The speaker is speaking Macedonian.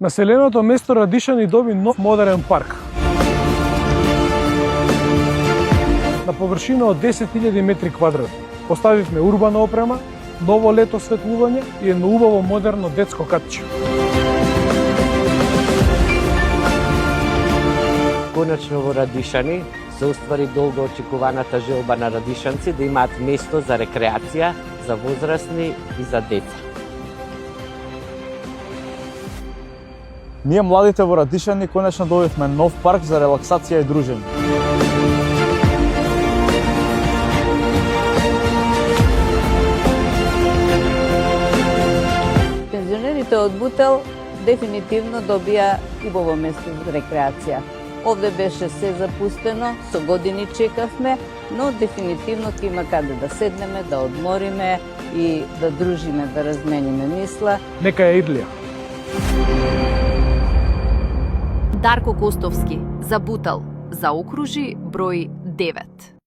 Населеното место Радишани доби нов модерен парк. На површина од 10.000 метри квадратни. Поставивме урбана опрема, ново лето осветлување и едно убаво модерно детско катче. Конечно во Радишани се уствари долго очекуваната желба на радишанци да имаат место за рекреација, за возрастни и за деца. Ние младите во Радишани конечно добивме нов парк за релаксација и дружење. Пензионерите од Бутел дефинитивно добија убаво место за рекреација. Овде беше се запустено, со години чекавме, но дефинитивно ќе има каде да седнеме, да одмориме и да дружиме, да размениме мисла. Нека е Ирлија. Дарко Костовски, за Бутел, за окружи број 9.